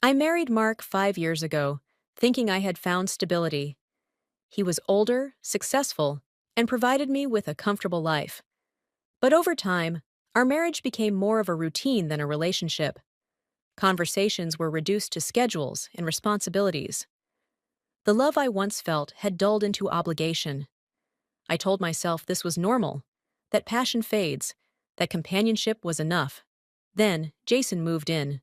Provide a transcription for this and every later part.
I married Mark 5 years ago, thinking I had found stability. He was older, successful, and provided me with a comfortable life. But over time, our marriage became more of a routine than a relationship. Conversations were reduced to schedules and responsibilities. The love I once felt had dulled into obligation. I told myself this was normal, that passion fades, that companionship was enough. Then, Jason moved in.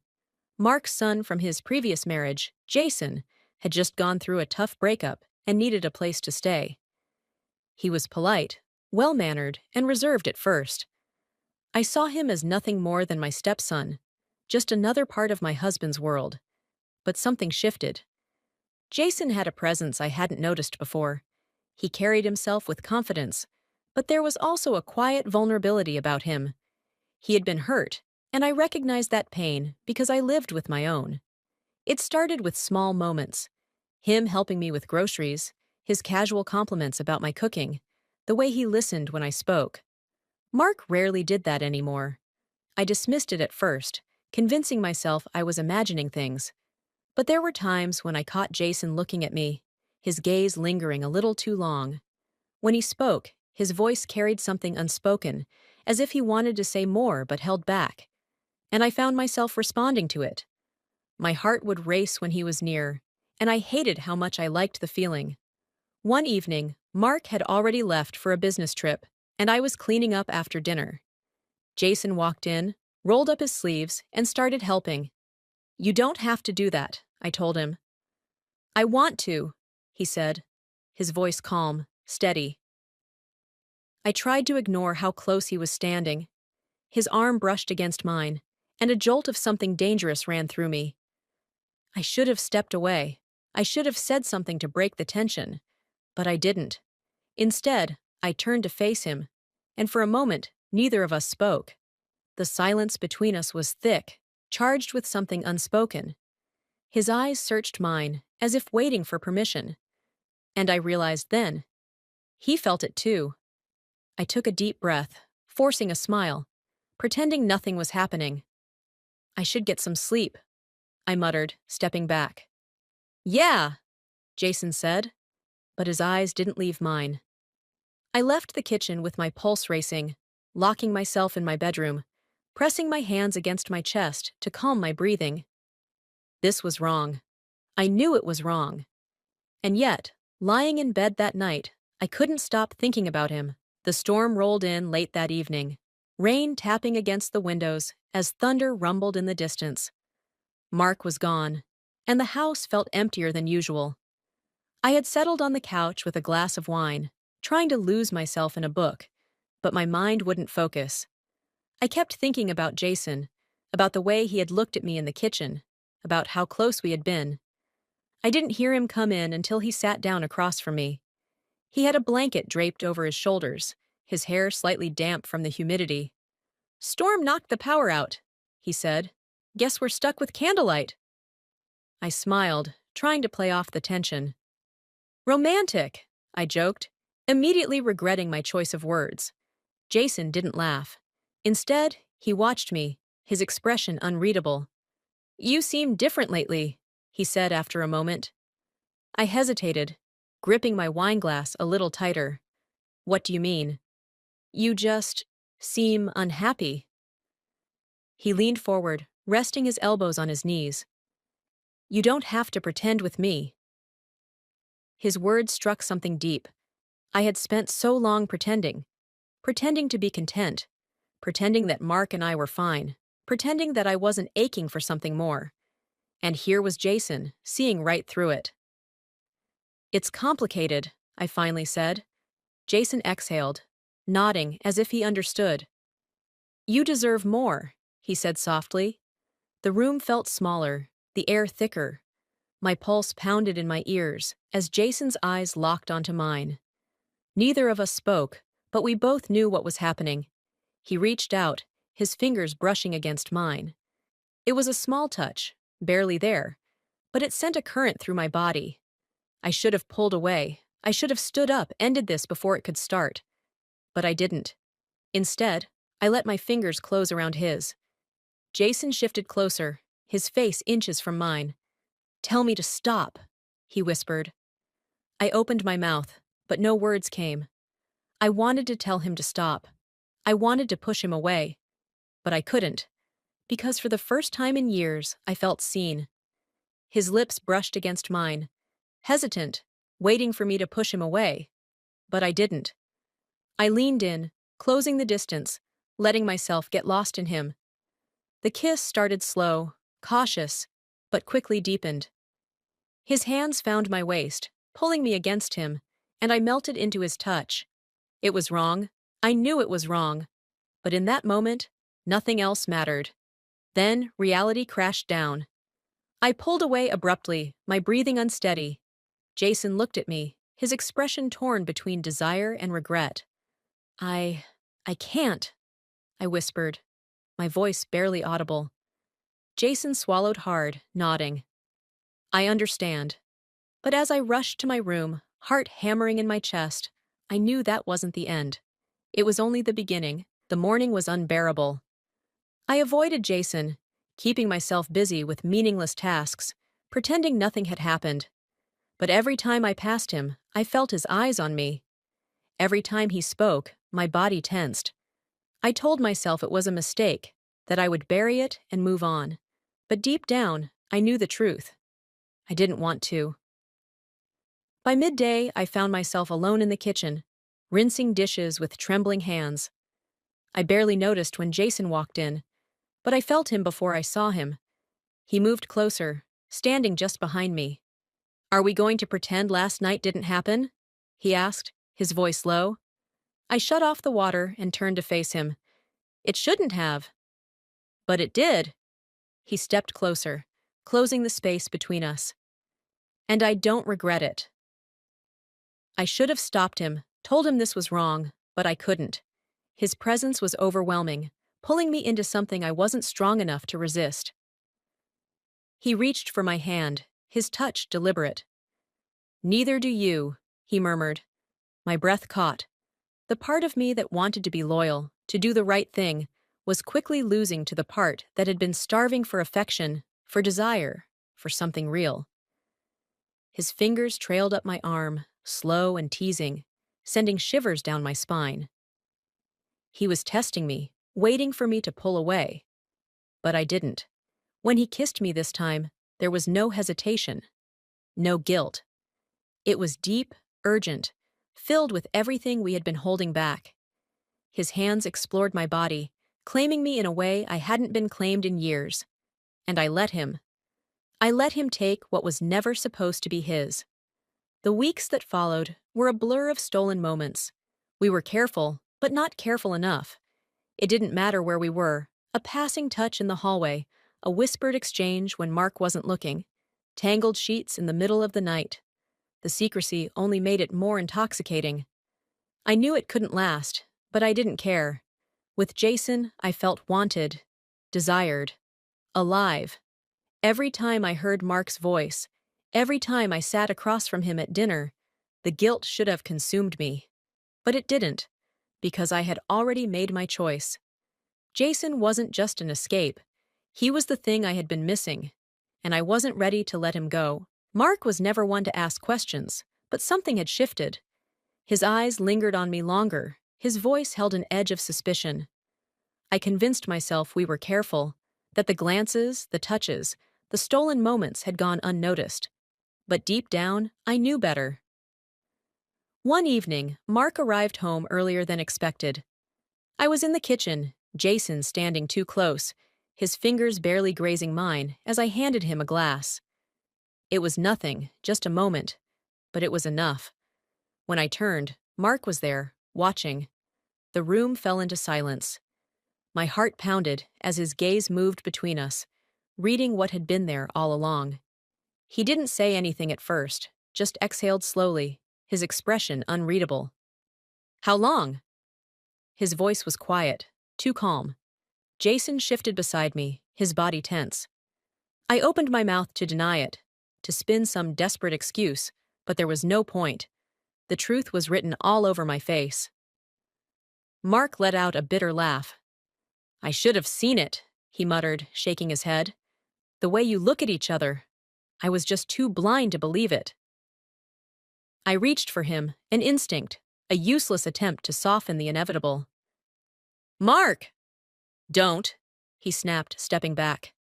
Mark's son from his previous marriage, Jason, had just gone through a tough breakup and needed a place to stay. He was polite, well-mannered, and reserved at first. I saw him as nothing more than my stepson, just another part of my husband's world. But something shifted. Jason had a presence I hadn't noticed before. He carried himself with confidence, but there was also a quiet vulnerability about him. He had been hurt, and I recognized that pain because I lived with my own. It started with small moments. Him helping me with groceries, his casual compliments about my cooking, the way he listened when I spoke. Mark rarely did that anymore. I dismissed it at first, convincing myself I was imagining things. But there were times when I caught Jason looking at me, his gaze lingering a little too long. When he spoke, his voice carried something unspoken, as if he wanted to say more but held back. And I found myself responding to it. My heart would race when he was near, and I hated how much I liked the feeling. One evening, Mark had already left for a business trip, and I was cleaning up after dinner. Jason walked in, rolled up his sleeves, and started helping. "You don't have to do that," I told him. "I want to," he said, his voice calm, steady. I tried to ignore how close he was standing. His arm brushed against mine, and a jolt of something dangerous ran through me. I should have stepped away. I should have said something to break the tension, but I didn't. Instead, I turned to face him, and for a moment, neither of us spoke. The silence between us was thick, charged with something unspoken. His eyes searched mine, as if waiting for permission. And I realized then, he felt it too. I took a deep breath, forcing a smile, pretending nothing was happening. "I should get some sleep," I muttered, stepping back. "Yeah," Jason said, but his eyes didn't leave mine. I left the kitchen with my pulse racing, locking myself in my bedroom, pressing my hands against my chest to calm my breathing. This was wrong. I knew it was wrong. And yet, lying in bed that night, I couldn't stop thinking about him. The storm rolled in late that evening, rain tapping against the windows as thunder rumbled in the distance. Mark was gone, and the house felt emptier than usual. I had settled on the couch with a glass of wine, trying to lose myself in a book, but my mind wouldn't focus. I kept thinking about Jason, about the way he had looked at me in the kitchen, about how close we had been. I didn't hear him come in until he sat down across from me. He had a blanket draped over his shoulders, his hair slightly damp from the humidity. "Storm knocked the power out," he said. "Guess we're stuck with candlelight." I smiled, trying to play off the tension. "Romantic," I joked, immediately regretting my choice of words. Jason didn't laugh. Instead, he watched me, his expression unreadable. "You seem different lately," he said after a moment. I hesitated, gripping my wineglass a little tighter. "What do you mean?" "You just seem unhappy." He leaned forward, resting his elbows on his knees. "You don't have to pretend with me." His words struck something deep. I had spent so long pretending to be content, pretending that Mark and I were fine, pretending that I wasn't aching for something more. And here was Jason, seeing right through it. "It's complicated," I finally said. Jason exhaled, nodding as if he understood. "You deserve more," he said softly. The room felt smaller, the air thicker. My pulse pounded in my ears as Jason's eyes locked onto mine. Neither of us spoke, but we both knew what was happening. He reached out, his fingers brushing against mine. It was a small touch, barely there, but it sent a current through my body. I should have pulled away. I should have stood up, ended this before it could start. But I didn't. Instead, I let my fingers close around his. Jason shifted closer, his face inches from mine. "Tell me to stop," he whispered. I opened my mouth, but no words came. I wanted to tell him to stop. I wanted to push him away, but I couldn't, because for the first time in years, I felt seen. His lips brushed against mine, hesitant, waiting for me to push him away, but I didn't. I leaned in, closing the distance, letting myself get lost in him. The kiss started slow, cautious, but quickly deepened. His hands found my waist, pulling me against him, and I melted into his touch. It was wrong. I knew it was wrong. But in that moment, nothing else mattered. Then reality crashed down. I pulled away abruptly, my breathing unsteady. Jason looked at me, his expression torn between desire and regret. I can't, I whispered, my voice barely audible. Jason swallowed hard, nodding. I understand. But as I rushed to my room, heart hammering in my chest, I knew that wasn't the end. It was only the beginning. The morning was unbearable. I avoided Jason, keeping myself busy with meaningless tasks, pretending nothing had happened. But every time I passed him, I felt his eyes on me. Every time he spoke, my body tensed. I told myself it was a mistake, that I would bury it and move on. But deep down, I knew the truth. I didn't want to. By midday, I found myself alone in the kitchen, rinsing dishes with trembling hands. I barely noticed when Jason walked in, but I felt him before I saw him. He moved closer, standing just behind me. "Are we going to pretend last night didn't happen?" he asked, his voice low. I shut off the water and turned to face him. "It shouldn't have." "But it did." He stepped closer, closing the space between us. "And I don't regret it." I should have stopped him, told him this was wrong, but I couldn't. His presence was overwhelming, pulling me into something I wasn't strong enough to resist. He reached for my hand, his touch deliberate. "Neither do you," he murmured. My breath caught. The part of me that wanted to be loyal, to do the right thing, was quickly losing to the part that had been starving for affection, for desire, for something real. His fingers trailed up my arm, slow and teasing, sending shivers down my spine. He was testing me, waiting for me to pull away. But I didn't. When he kissed me this time, there was no hesitation, no guilt. It was deep, urgent, filled with everything we had been holding back. His hands explored my body, claiming me in a way I hadn't been claimed in years. And I let him. I let him take what was never supposed to be his. The weeks that followed were a blur of stolen moments. We were careful, but not careful enough. It didn't matter where we were, a passing touch in the hallway, a whispered exchange when Mark wasn't looking, tangled sheets in the middle of the night. The secrecy only made it more intoxicating. I knew it couldn't last, but I didn't care. With Jason, I felt wanted, desired, alive. Every time I heard Mark's voice, every time I sat across from him at dinner, the guilt should have consumed me. But it didn't, because I had already made my choice. Jason wasn't just an escape. He was the thing I had been missing, and I wasn't ready to let him go. Mark was never one to ask questions, but something had shifted. His eyes lingered on me longer, his voice held an edge of suspicion. I convinced myself we were careful, that the glances, the touches, the stolen moments had gone unnoticed. But deep down, I knew better. One evening, Mark arrived home earlier than expected. I was in the kitchen, Jason standing too close, his fingers barely grazing mine as I handed him a glass. It was nothing, just a moment, but it was enough. When I turned, Mark was there, watching. The room fell into silence. My heart pounded as his gaze moved between us, reading what had been there all along. He didn't say anything at first, just exhaled slowly, his expression unreadable. "How long?" His voice was quiet, too calm. Jason shifted beside me, his body tense. I opened my mouth to deny it, to spin some desperate excuse, but there was no point. The truth was written all over my face. Mark let out a bitter laugh. "I should have seen it," he muttered, shaking his head. The way you look at each other. I was just too blind to believe it. I reached for him, an instinct, a useless attempt to soften the inevitable. Mark! Don't, he snapped, stepping back.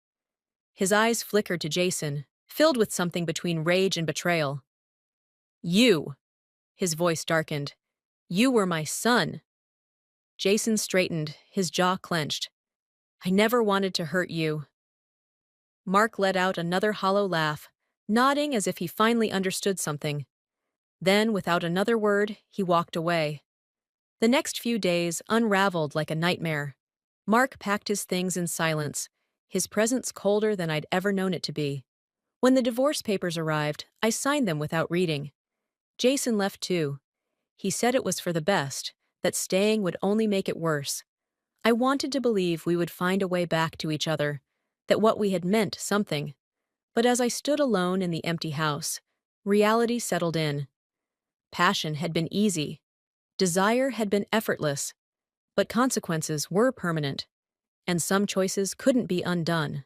His eyes flickered to Jason, filled with something between rage and betrayal. You! His voice darkened. You were my son. Jason straightened, his jaw clenched. I never wanted to hurt you. Mark let out another hollow laugh, nodding as if he finally understood something. Then, without another word, he walked away. The next few days unraveled like a nightmare. Mark packed his things in silence, his presence colder than I'd ever known it to be. When the divorce papers arrived, I signed them without reading. Jason left too. He said it was for the best, that staying would only make it worse. I wanted to believe we would find a way back to each other, that what we had meant something. But as I stood alone in the empty house, reality settled in. Passion had been easy. Desire had been effortless. But consequences were permanent, and some choices couldn't be undone.